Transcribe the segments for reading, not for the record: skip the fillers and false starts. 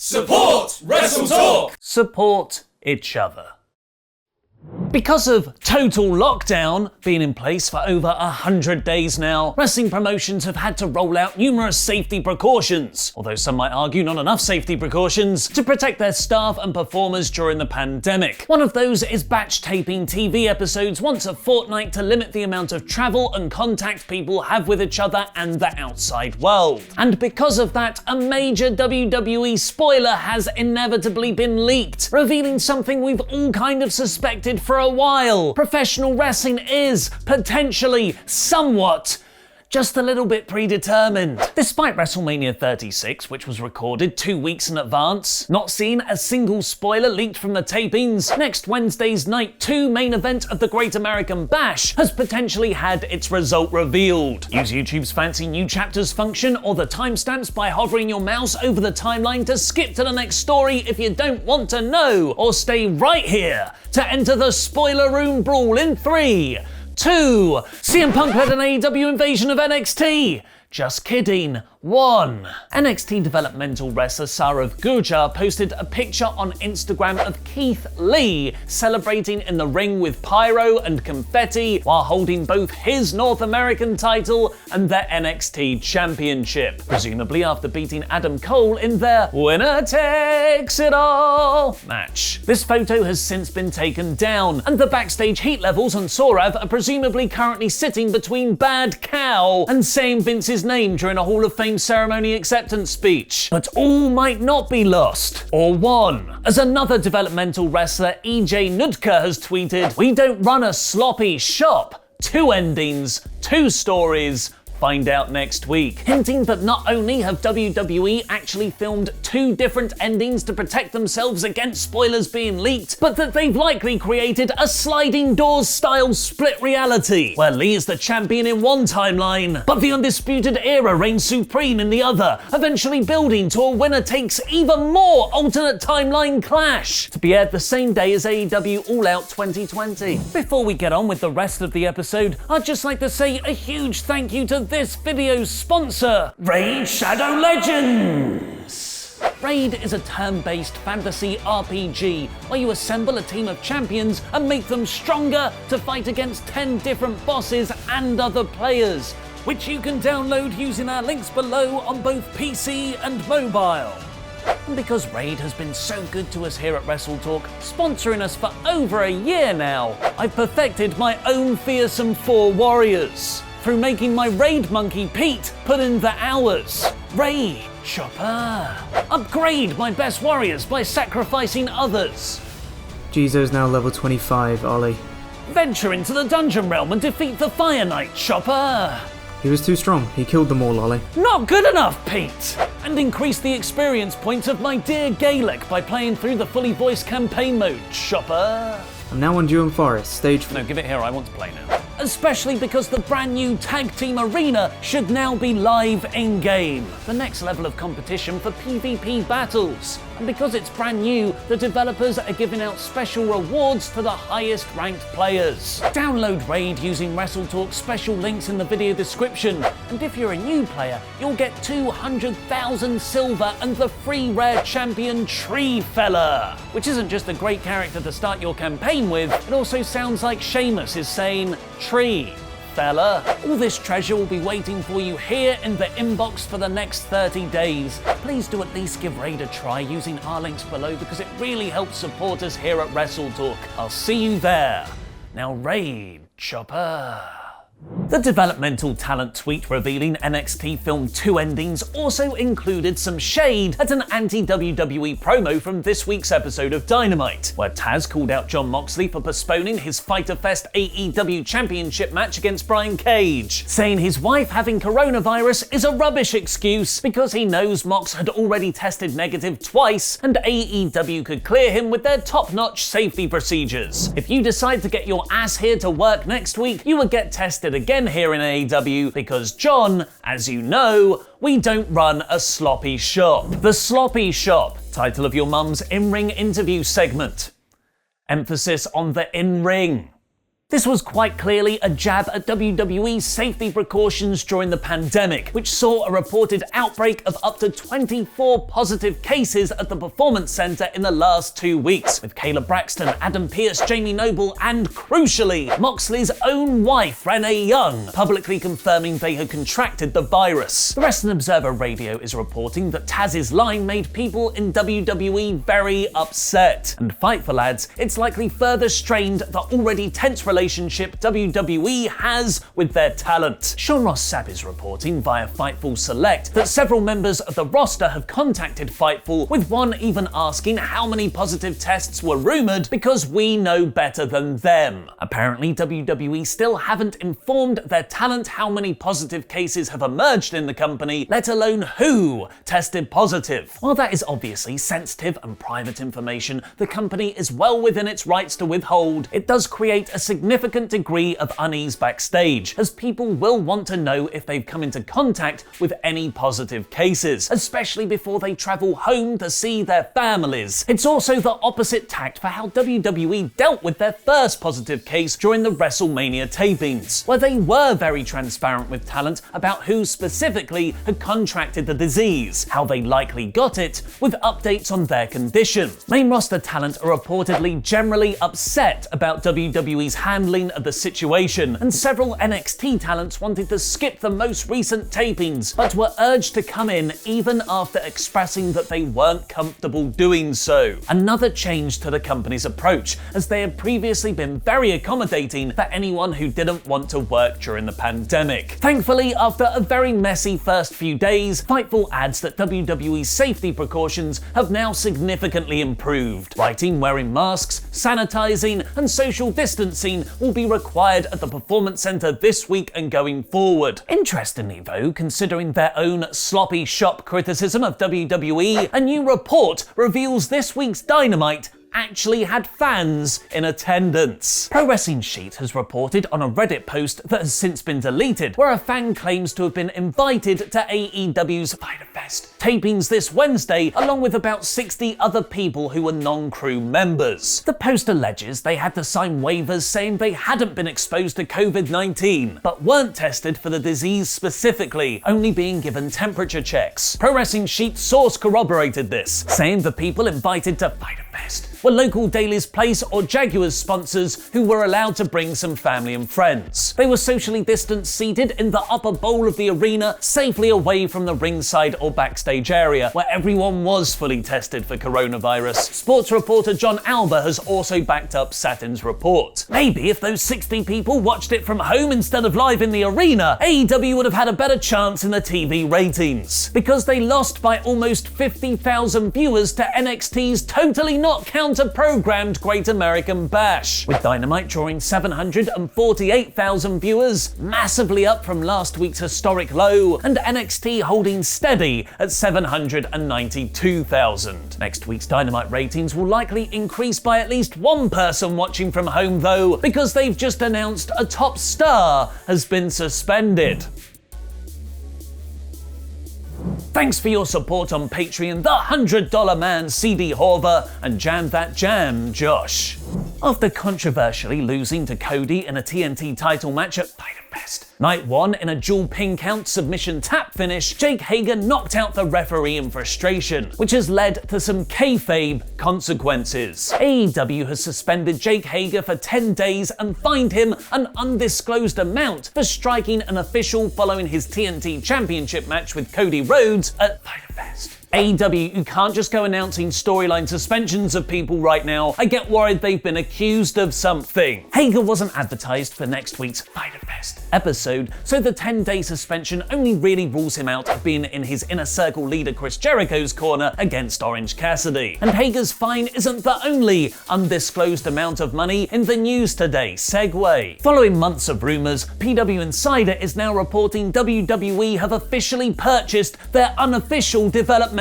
Support WrestleTalk! Support each other. Because of total lockdown being in place for over 100 days now, wrestling promotions have had to roll out numerous safety precautions, although some might argue not enough safety precautions, to protect their staff and performers during the pandemic. One of those is batch taping TV episodes once a fortnight to limit the amount of travel and contact people have with each other and the outside world. And because of that, a major WWE spoiler has inevitably been leaked, revealing something we've all kind of suspected for a while. Professional wrestling is, potentially, somewhat, just a little bit predetermined. Despite WrestleMania 36, which was recorded 2 weeks in advance, not seeing a single spoiler leaked from the tapings, next Wednesday's Night 2 main event of the Great American Bash has potentially had its result revealed. Use YouTube's fancy new chapters function or the timestamps by hovering your mouse over the timeline to skip to the next story if you don't want to know, or stay right here to enter the spoiler room brawl in 3, 2, CM Punk led an AEW invasion of NXT. Just kidding. 1. NXT developmental wrestler Saurav Gurjar posted a picture on Instagram of Keith Lee celebrating in the ring with pyro and confetti while holding both his North American title and the NXT Championship, presumably after beating Adam Cole in their Winner Takes It All match. This photo has since been taken down, and the backstage heat levels on Saurav are presumably currently sitting between Bad Cow and saying Vince's name during a Hall of Fame ceremony acceptance speech. But all might not be lost or won, as another developmental wrestler, EJ Nudka, has tweeted, "We don't run a sloppy shop. 2 endings, 2 stories. Find out next week," hinting that not only have WWE actually filmed 2 different endings to protect themselves against spoilers being leaked, but that they've likely created a sliding doors style split reality, where Lee is the champion in one timeline, but the Undisputed Era reigns supreme in the other, eventually building to a winner takes even more alternate timeline clash, to be aired the same day as AEW All Out 2020. Before we get on with the rest of the episode, I'd just like to say a huge thank you to this video's sponsor, Raid Shadow Legends. Raid is a turn-based fantasy RPG where you assemble a team of champions and make them stronger to fight against 10 different bosses and other players, which you can download using our links below on both PC and mobile. And because Raid has been so good to us here at WrestleTalk, sponsoring us for over a year now, I've perfected my own fearsome 4 warriors through making my raid monkey Pete put in the hours. Raid Chopper. Upgrade my best warriors by sacrificing others. Jizo's now level 25, Ollie. Venture into the dungeon realm and defeat the Fire Knight Chopper. He was too strong. He killed them all, Ollie. Not good enough, Pete! And increase the experience points of my dear Gaelic by playing through the fully voiced campaign mode, Chopper. I'm now on Duum Forest, stage 4. No, give it here, I want to play now. Especially because the brand new Tag Team Arena should now be live in-game, the next level of competition for PvP battles. And because it's brand new, the developers are giving out special rewards to the highest ranked players. Download Raid using WrestleTalk's special links in the video description, and if you're a new player, you'll get 200,000 silver and the free rare champion Tree Fella, which isn't just a great character to start your campaign with, it also sounds like Sheamus is saying, "Tree Fella." All this treasure will be waiting for you here in the inbox for the next 30 days. Please do at least give Raid a try using our links below because it really helps support us here at WrestleTalk. I'll see you there. Now Raid Chopper. The developmental talent tweet revealing NXT filmed 2 endings also included some shade at an anti-WWE promo from this week's episode of Dynamite, where Taz called out Jon Moxley for postponing his Fyter Fest AEW Championship match against Brian Cage, saying his wife having coronavirus is a rubbish excuse because he knows Mox had already tested negative twice and AEW could clear him with their top-notch safety procedures. If you decide to get your ass here to work next week, you will get tested again here in AEW because John, as you know, we don't run a sloppy shop. The Sloppy Shop, title of your mum's in-ring interview segment. Emphasis on the in-ring. This was quite clearly a jab at WWE's safety precautions during the pandemic, which saw a reported outbreak of up to 24 positive cases at the Performance Center in the last 2 weeks, with Kayla Braxton, Adam Pearce, Jamie Noble, and crucially, Moxley's own wife, Renee Young, publicly confirming they had contracted the virus. The Wrestling Observer Radio is reporting that Taz's line made people in WWE very upset. And Fightful adds, it's likely further strained the already tense relationship WWE has with their talent. Sean Ross Sapp is reporting via Fightful Select that several members of the roster have contacted Fightful, with one even asking how many positive tests were rumoured because we know better than them. Apparently, WWE still haven't informed their talent how many positive cases have emerged in the company, let alone who tested positive. While that is obviously sensitive and private information the company is well within its rights to withhold, it does create a significant degree of unease backstage, as people will want to know if they've come into contact with any positive cases, especially before they travel home to see their families. It's also the opposite tact for how WWE dealt with their first positive case during the WrestleMania tapings, where they were very transparent with talent about who specifically had contracted the disease, how they likely got it, with updates on their condition. Main roster talent are reportedly generally upset about WWE's handling of the situation, and several NXT talents wanted to skip the most recent tapings, but were urged to come in even after expressing that they weren't comfortable doing so. Another change to the company's approach, as they had previously been very accommodating for anyone who didn't want to work during the pandemic. Thankfully, after a very messy first few days, Fightful adds that WWE's safety precautions have now significantly improved, writing wearing masks, sanitizing, and social distancing will be required at the Performance Center this week and going forward. Interestingly though, considering their own sloppy shop criticism of WWE, a new report reveals this week's Dynamite actually had fans in attendance. Pro Wrestling Sheet has reported on a Reddit post that has since been deleted, where a fan claims to have been invited to AEW's Fighter Fest tapings this Wednesday, along with about 60 other people who were non-crew members. The post alleges they had to sign waivers saying they hadn't been exposed to COVID-19, but weren't tested for the disease specifically, only being given temperature checks. Pro Wrestling Sheet's source corroborated this, saying the people invited to Fighter Fest were local Daily's Place or Jaguars sponsors who were allowed to bring some family and friends. They were socially distanced, seated in the upper bowl of the arena, safely away from the ringside or backstage area, where everyone was fully tested for coronavirus. Sports reporter John Alba has also backed up Satin's report. Maybe if those 60 people watched it from home instead of live in the arena, AEW would have had a better chance in the TV ratings, because they lost by almost 50,000 viewers to NXT's totally not counter-programmed Great American Bash, with Dynamite drawing 748,000 viewers, massively up from last week's historic low, and NXT holding steady at 792,000. Next week's Dynamite ratings will likely increase by at least one person watching from home though, because they've just announced a top star has been suspended. Thanks for your support on Patreon, the $100 man CD Horver, and Jam That Jam Josh. After controversially losing to Cody in a TNT title match at Fighter Fest, Night 1 in a dual pin count submission tap finish, Jake Hager knocked out the referee in frustration, which has led to some kayfabe consequences. AEW has suspended Jake Hager for 10 days and fined him an undisclosed amount for striking an official following his TNT Championship match with Cody Rhodes at Fighter Fest. AEW, you can't just go announcing storyline suspensions of people right now. I get worried they've been accused of something. Hager wasn't advertised for next week's Fighter Fest episode, so the 10-day suspension only really rules him out of being in his Inner Circle leader Chris Jericho's corner against Orange Cassidy. And Hager's fine isn't the only undisclosed amount of money in the news today. Segue. Following months of rumors, PW Insider is now reporting WWE have officially purchased their unofficial developmental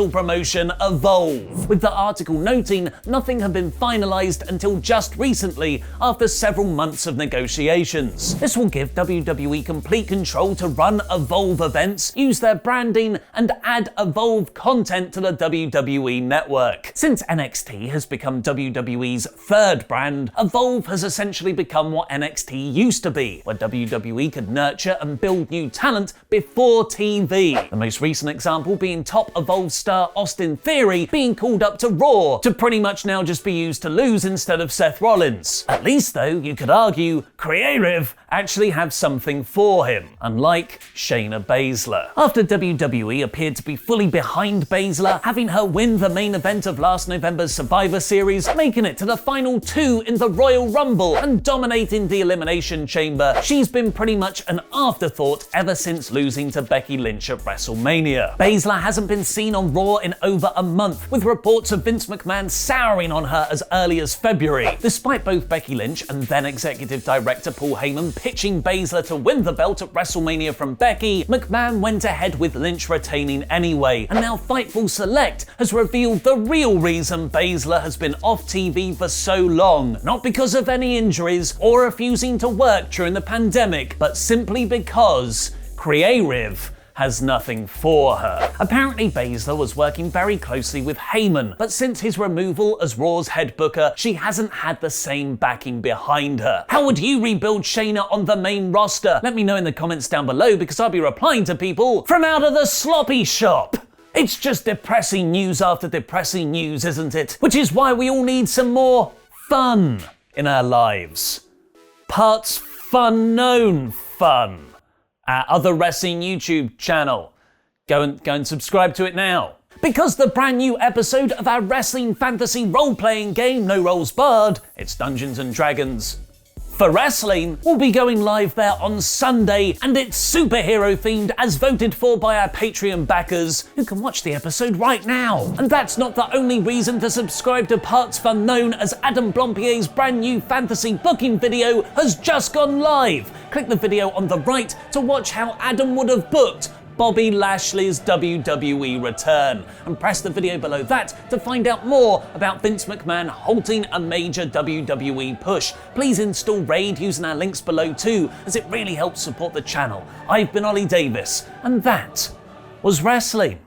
promotion Evolve, with the article noting nothing had been finalized until just recently after several months of negotiations. Promotions. This will give WWE complete control to run Evolve events, use their branding, and add Evolve content to the WWE network. Since NXT has become WWE's third brand, Evolve has essentially become what NXT used to be, where WWE could nurture and build new talent before TV. The most recent example being top Evolve star Austin Theory being called up to Raw to pretty much now just be used to lose instead of Seth Rollins. At least though, you could argue, Creative actually have something for him, unlike Shayna Baszler. After WWE appeared to be fully behind Baszler, having her win the main event of last November's Survivor Series, making it to the final two in the Royal Rumble, and dominating the Elimination Chamber, she's been pretty much an afterthought ever since losing to Becky Lynch at WrestleMania. Baszler hasn't been seen on Raw in over a month, with reports of Vince McMahon souring on her as early as February. Despite both Becky Lynch and then Executive Director Paul Heyman pitching Baszler to win the belt at WrestleMania from Becky, McMahon went ahead with Lynch retaining anyway, and now Fightful Select has revealed the real reason Baszler has been off TV for so long. Not because of any injuries or refusing to work during the pandemic, but simply because Creative has nothing for her. Apparently Baszler was working very closely with Heyman, but since his removal as Raw's head booker, she hasn't had the same backing behind her. How would you rebuild Shayna on the main roster? Let me know in the comments down below, because I'll be replying to people from out of the sloppy shop. It's just depressing news after depressing news, isn't it? Which is why we all need some more fun in our lives. Parts Fun-known fun. Our other wrestling YouTube channel. Go and subscribe to it now. Because the brand new episode of our wrestling fantasy role-playing game, No Rolls Barred, it's Dungeons & Dragons for Wrestling, will be going live there on Sunday, and it's superhero themed as voted for by our Patreon backers, who can watch the episode right now. And that's not the only reason to subscribe to Parts Fun-known, as Adam Blompier's brand new fantasy booking video has just gone live. Click the video on the right to watch how Adam would have booked Bobby Lashley's WWE return, and press the video below that to find out more about Vince McMahon halting a major WWE push. Please install Raid using our links below too, as it really helps support the channel. I've been Ollie Davis, and that was wrestling.